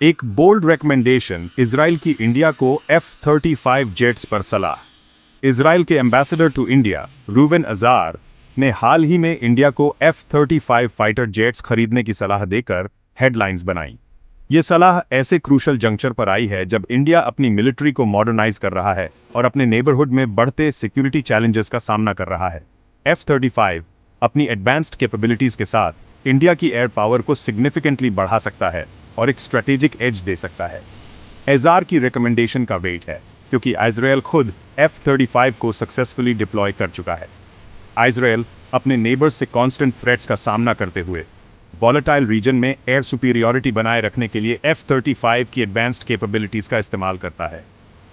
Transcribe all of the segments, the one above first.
एक bold recommendation, Israel की India को F-35 जेट्स पर सलाह। इजराइल के ambassador to India Reuven Azar ने हाल ही में इंडिया को F-35 फाइटर जेट्स खरीदने की सलाह देकर हेडलाइंस बनाई। ये सलाह ऐसे क्रूशल जंक्चर पर आई है जब इंडिया अपनी मिलिट्री को मॉडर्नाइज कर रहा है और अपने नेबरहुड में बढ़ते सिक्योरिटी चैलेंजेस का सामना कर रहा है। F-35 अपनी एडवांस्ड कैपेबिलिटीज के साथ इंडिया की एयर पावर को सिग्निफिकेंटली बढ़ा सकता है और एक स्ट्रेटेजिक एज दे सकता है। एजार की रिकमेंडेशन का वेट है क्योंकि इजराइल खुद F-35 को सक्सेसफुली डिप्लॉय कर चुका है। इजराइल अपने नेबर्स से कांस्टेंट थ्रेट्स का सामना करते हुए वॉलेटाइल रीजन में एयर सुपीरियरिटी बनाए रखने के लिए F-35 की एडवांस्ड कैपेबिलिटीज का इस्तेमाल करता है।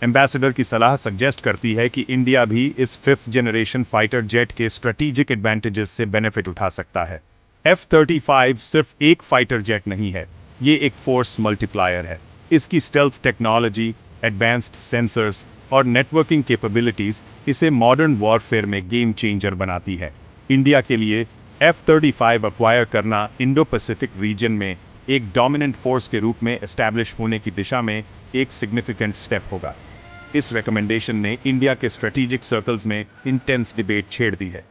एम्बेसडर की सलाह सजेस्ट करती है कि इंडिया भी इस 5th जनरेशन फाइटर जेट के स्ट्रेटेजिक एडवांटेजेस से बेनिफिट उठा सकता है। F-35 सिर्फ एक फाइटर जेट नहीं है, ये एक फोर्स मल्टीप्लायर है। इसकी स्टेल्थ टेक्नोलॉजी, एडवांस्ड सेंसर्स और नेटवर्किंग कैपेबिलिटीज इसे मॉडर्न वॉरफेयर में गेम चेंजर बनाती है। इंडिया के लिए F-35 एक्वायर करना इंडो पैसिफिक रीजन में एक डोमिनेंट फोर्स के रूप में एस्टैब्लिश होने की दिशा में एक सिग्निफिकेंट स्टेप होगा। इस रिकमेंडेशन ने इंडिया के स्ट्रेटेजिक सर्कल्स में इंटेंस डिबेट छेड़ दी है।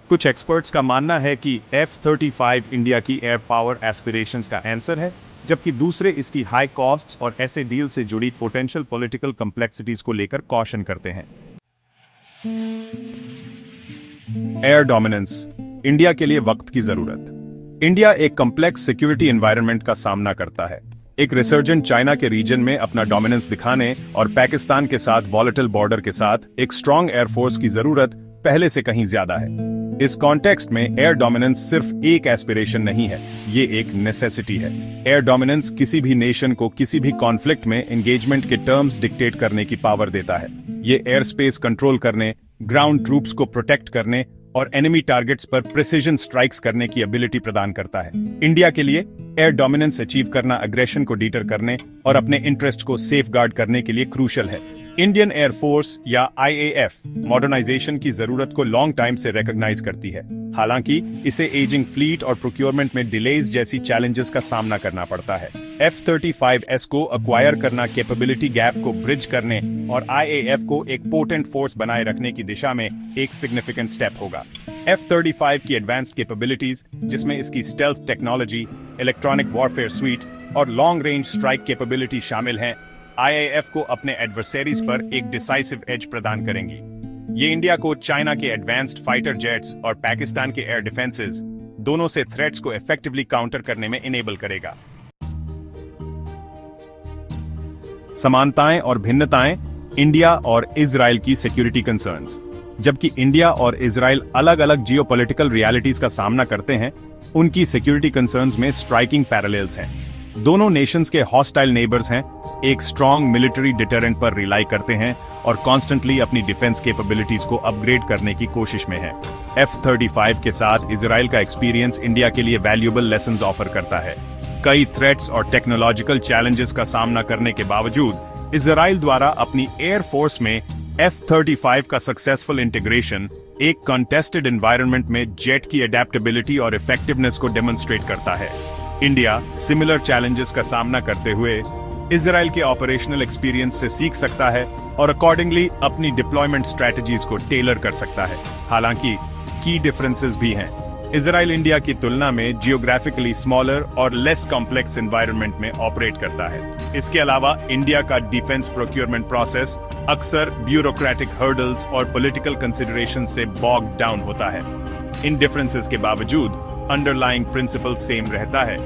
कुछ एक्सपर्ट्स का मानना है कि F-35 इंडिया की एयर पावर एस्पिरेशंस का आंसर है, जबकि दूसरे इसकी हाई कॉस्ट्स और ऐसे डील से जुड़ी पोटेंशियल पॉलिटिकल कॉम्प्लेक्सिटीज को लेकर कॉशन करते हैं। एयर डोमिनेंस, इंडिया के लिए वक्त की जरूरत। इंडिया एक कॉम्प्लेक्स सिक्योरिटी एनवायरनमेंट का सामना करता है। एक रिसर्जेंट चाइना के रीजन में अपना डोमिनेंस दिखाने और पाकिस्तान के साथ वॉलेटाइल बॉर्डर के साथ एक स्ट्रांग एयरफोर्स की जरूरत पहले से कहीं ज्यादा है। इस कॉन्टेक्स्ट में एयर डोमिनेंस सिर्फ एक एस्पिरेशन नहीं है, ये एक नेसेसिटी है। एयर डोमिनेंस किसी भी नेशन को किसी भी कॉन्फ्लिक्ट में एंगेजमेंट के टर्म्स डिक्टेट करने की पावर देता है। ये एयर स्पेस कंट्रोल करने, ग्राउंड ट्रूप्स को प्रोटेक्ट करने और एनिमी टारगेट्स पर प्रिसिजन स्ट्राइक्स करने की एबिलिटी प्रदान करता है। इंडिया के लिए एयर डोमिनेंस अचीव करना अग्रेशन को डीटर करने और अपने इंटरेस्ट को सेफगार्ड करने के लिए क्रूशल है। इंडियन एयरफोर्स या IAF मॉडर्नाइजेशन की जरूरत को लॉन्ग टाइम से रिकॉग्नाइज करती है। हालांकि इसे एजिंग फ्लीट और प्रोक्योरमेंट में डिलेज जैसी चैलेंजेस का सामना करना पड़ता है। F-35S को अक्वायर करना कैपेबिलिटी गैप को ब्रिज करने और IAF को एक पोटेंट फोर्स बनाए रखने की दिशा में एक सिग्निफिकेंट स्टेप होगा। F-35 की एडवांस्ड कैपेबिलिटीज, जिसमें इसकी stealth technology, electronic warfare sweet और लॉन्ग रेंज स्ट्राइक कैपेबिलिटी शामिल हैं, IAF को अपने एडवर्सरीज पर एक डिसाइसिव एज प्रदान करेंगी। ये इंडिया को चाइना के एडवांस्ड फाइटर जेट्स और पाकिस्तान के एयर डिफेंसेस दोनों से थ्रेट्स को इफेक्टिवली काउंटर करने में इनेबल करेगा। समानताएं और भिन्नताएं, इंडिया और इजराइल की सिक्योरिटी कंसर्न्स। जबकि इंडिया और इजराइल अलग अलग जियोपॉलिटिकल रियलिटीज का सामना करते हैं, उनकी सिक्योरिटी कंसर्न्स में स्ट्राइकिंग पैरेलल्स हैं। दोनों नेशंस के हॉस्टाइल नेबर्स हैं, एक स्ट्रांग मिलिट्री डिटरेंट पर रिलाई करते हैं और कॉन्स्टेंटली अपनी डिफेंस कैपेबिलिटीज को अपग्रेड करने की कोशिश में है। F-35 के साथ इजराइल का एक्सपीरियंस इंडिया के लिए वैल्यूएबल लेसन्स ऑफर करता है। कई थ्रेट्स और टेक्नोलॉजिकल चैलेंजेस का सामना करने के बावजूद इजराइल द्वारा अपनी एयर फोर्स में F-35 का सक्सेसफुल इंटीग्रेशन एक कंटेस्टेड एनवायरनमेंट में जेट की अडेप्टेबिलिटी और इफेक्टिवनेस को डेमोन्स्ट्रेट करता है। इंडिया सिमिलर चैलेंजेस का सामना करते हुए इजराइल के ऑपरेशनल एक्सपीरियंस से सीख सकता है और अकॉर्डिंगली अपनी डिप्लॉयमेंट स्ट्रेटजीज को टेलर कर सकता है। हालांकि की डिफरेंसेस भी हैं। इजराइल इंडिया की तुलना में जियोग्राफिकली स्मॉलर और लेस कॉम्प्लेक्स एनवायरनमेंट में ऑपरेट करता है। इसके अलावा इंडिया का डिफेंस प्रोक्योरमेंट प्रोसेस अक्सर ब्यूरोक्रेटिक हर्डल्स और पॉलिटिकल कंसिडरेशन से बॉग डाउन होता है। इन डिफरेंसेस के बावजूद अंडरलाइंग प्रिंसिपल सेम रहता है।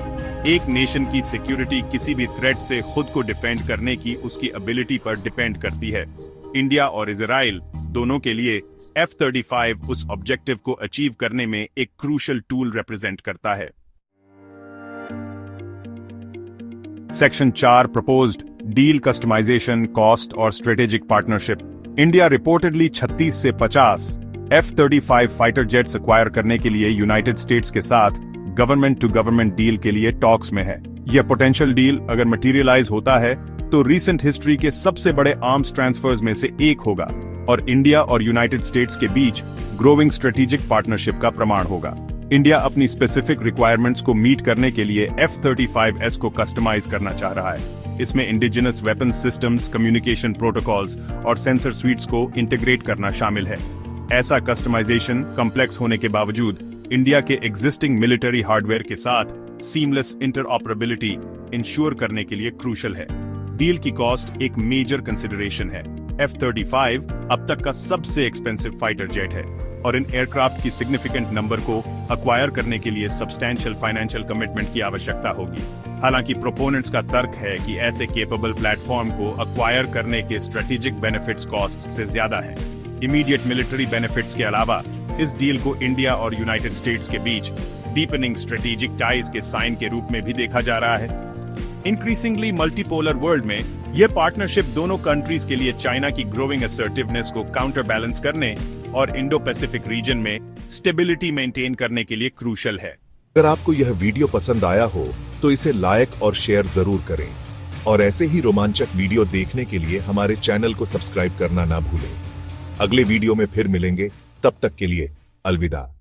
एक नेशन की सिक्योरिटी किसी भी थ्रेट से खुद को डिफेंड करने की उसकी एबिलिटी पर डिपेंड करती है। इंडिया और इजराइल दोनों के लिए F-35 उस ऑब्जेक्टिव को अचीव करने में एक क्रूशल टूल रिप्रेजेंट करता है। Section 4 proposed deal customisation, cost और स्ट्रेटेजिक पार्टनरशिप। इंडिया रिपोर्टेडली 36 से 50 F-35 फाइटर जेट्स एक्वायर करने के लिए यूनाइटेड स्टेट्स के साथ गवर्नमेंट टू गवर्नमेंट डील के लिए टॉक्स में है। यह पोटेंशियल डील अगर मटेरियलाइज होता है तो रीसेंट हिस्ट्री के सबसे बड़े आर्म्स ट्रांसफर्स में से एक होगा और इंडिया और यूनाइटेड स्टेट्स के बीच ग्रोइंग स्ट्रेटेजिक पार्टनरशिप का प्रमाण होगा। इंडिया अपनी स्पेसिफिक रिक्वायरमेंट्स को मीट करने के लिए F-35S को कस्टमाइज करना चाह रहा है। इसमें indigenous weapon systems, communication protocols और सेंसर स्वीट्स को इंटीग्रेट करना शामिल है। ऐसा कस्टमाइजेशन कॉम्प्लेक्स होने के बावजूद इंडिया के एग्जिस्टिंग मिलिट्री हार्डवेयर के साथ सीमलेस इंटरऑपरेबिलिटी इंश्योर करने के लिए क्रूशल है। डील की कॉस्ट एक मेजर कंसिडरेशन है। F-35 अब तक का सबसे एक्सपेंसिव फाइटर जेट है और इन एयरक्राफ्ट की सिग्निफिकेंट नंबर को अक्वायर करने के लिए सब्सटैंशियल फाइनेंशियल कमिटमेंट की आवश्यकता होगी। हालांकि प्रोपोनेंट्स का तर्क है कि ऐसे केपेबल प्लेटफॉर्म को अक्वायर करने के स्ट्रेटेजिक बेनिफिट्स कॉस्ट से ज्यादा है। इमीडिएट मिलिट्री बेनिफिट्स के अलावा इस डील को इंडिया और यूनाइटेड स्टेट्स के बीच डीपनिंग स्ट्रेटेजिक टाइज के साइन के रूप में भी देखा जा रहा है। इंक्रीजिंगली मल्टीपोलर वर्ल्ड में यह पार्टनरशिप दोनों कंट्रीज के लिए चाइना की ग्रोइंग असर्टिवनेस को काउंटर बैलेंस करने और इंडो पैसिफिक रीजन में स्टेबिलिटी मेंटेन करने के लिए क्रूशल है। अगर आपको यह वीडियो पसंद आया हो तो इसे लाइक और शेयर जरूर करें और ऐसे ही रोमांचक वीडियो देखने के लिए हमारे चैनल को सब्सक्राइब करना ना भूलें। अगले वीडियो में फिर मिलेंगे, तब तक के लिए अलविदा।